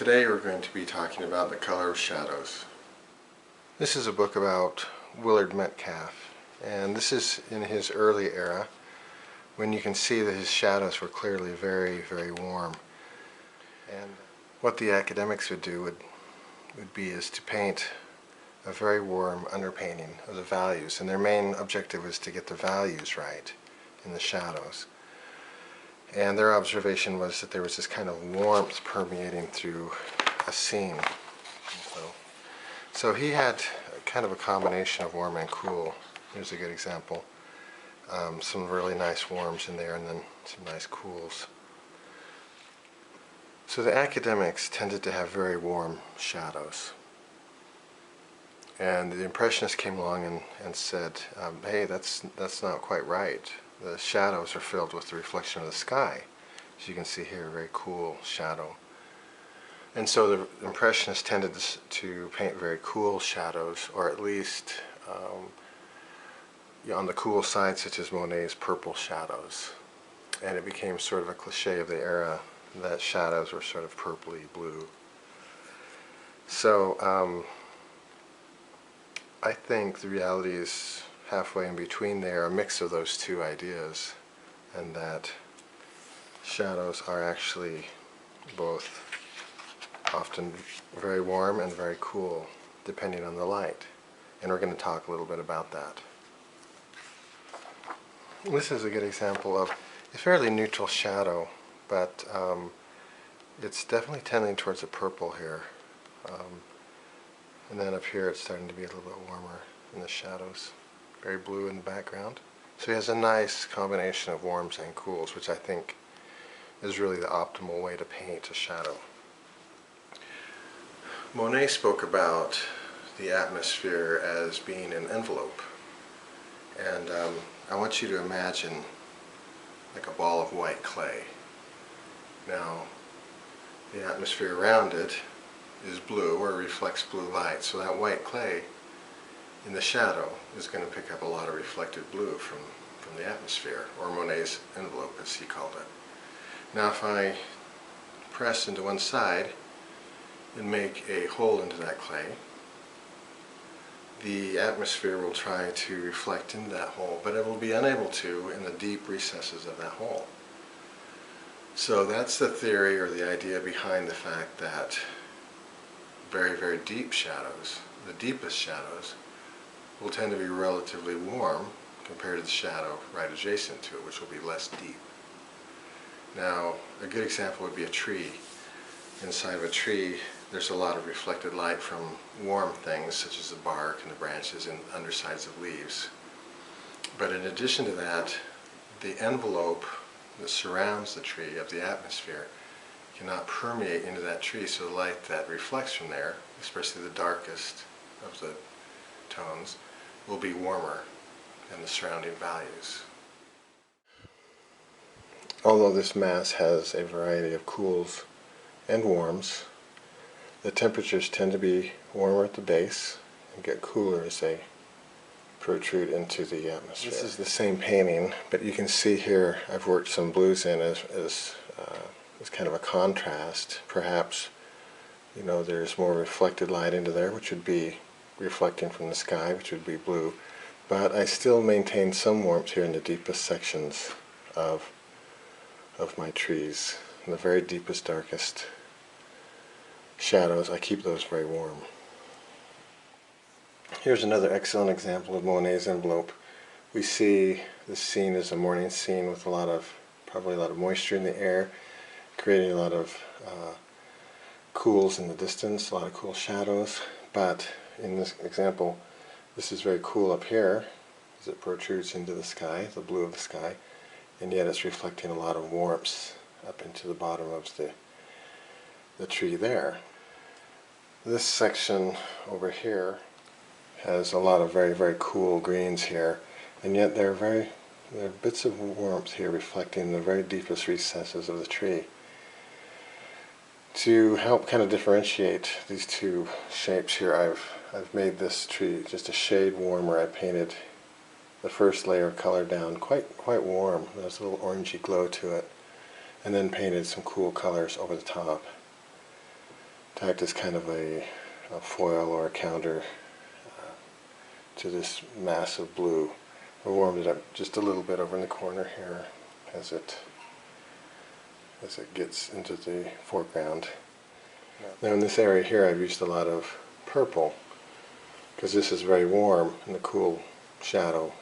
Today we're going to be talking about the color of shadows. This is a book about Willard Metcalf, and this is in his early era when you can see that his shadows were clearly very, very warm. And what the academics would do would be to paint a very warm underpainting of the values, and their main objective was to get the values right in the shadows. And their observation was that there was this kind of warmth permeating through a scene. So he had kind of a combination of warm and cool. Here's a good example. Some really nice warms in there and then some nice cools. So the academics tended to have very warm shadows. And the Impressionists came along and said, hey, that's not quite right. The shadows are filled with the reflection of the sky. As you can see here, a very cool shadow. And so the Impressionists tended to paint very cool shadows, or at least on the cool side, such as Monet's purple shadows. And it became sort of a cliche of the era that shadows were sort of purpley blue. So I think the reality is halfway in between there, a mix of those two ideas, and that shadows are actually both often very warm and very cool depending on the light, and we're going to talk a little bit about that. This is a good example of a fairly neutral shadow, but it's definitely tending towards a purple here, and then up here it's starting to be a little bit warmer in the shadows. Very blue in the background. So he has a nice combination of warms and cools, which I think is really the optimal way to paint a shadow. Monet spoke about the atmosphere as being an envelope. And I want you to imagine like a ball of white clay. Now, the atmosphere around it is blue, or reflects blue light. So that white clay in the shadow is going to pick up a lot of reflected blue from the atmosphere, or Monet's envelope as he called it. Now if I press into one side and make a hole into that clay, the atmosphere will try to reflect into that hole, but it will be unable to in the deep recesses of that hole. So that's the theory, or the idea behind the fact that very, very deep shadows, the deepest shadows, will tend to be relatively warm compared to the shadow right adjacent to it, which will be less deep. Now, a good example would be a tree. Inside of a tree, there's a lot of reflected light from warm things, such as the bark and the branches and undersides of leaves. But in addition to that, the envelope that surrounds the tree of the atmosphere cannot permeate into that tree, so the light that reflects from there, especially the darkest of the tones, will be warmer than the surrounding values. Although this mass has a variety of cools and warms, the temperatures tend to be warmer at the base and get cooler as they protrude into the atmosphere. This is the same painting, but you can see here I've worked some blues in as kind of a contrast. Perhaps, you know, there's more reflected light into there, which would be reflecting from the sky, which would be blue, but I still maintain some warmth here in the deepest sections of my trees. In the very deepest, darkest shadows, I keep those very warm. Here's another excellent example of Monet's envelope. We see this scene as a morning scene with probably a lot of moisture in the air, creating a lot of cools in the distance, a lot of cool shadows, but in this example, this is very cool up here as it protrudes into the sky, the blue of the sky, and yet it's reflecting a lot of warmth up into the bottom of the tree there. This section over here has a lot of very, very cool greens here, and yet there are bits of warmth here reflecting the very deepest recesses of the tree. To help kind of differentiate these two shapes here, I've made this tree just a shade warmer. I painted the first layer of color down quite warm. There's a little orangey glow to it, and then painted some cool colors over the top. to act as kind of a foil or a counter to this mass of blue. I warmed it up just a little bit over in the corner here as it gets into the foreground. Now in this area here I've used a lot of purple because this is very warm, and the cool shadow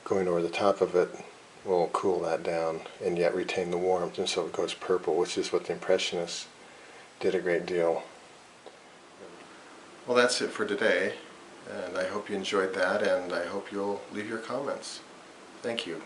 going over the top of it will cool that down and yet retain the warmth, and so it goes purple, which is what the Impressionists did a great deal. Well, that's it for today, and I hope you enjoyed that, and I hope you'll leave your comments. Thank you.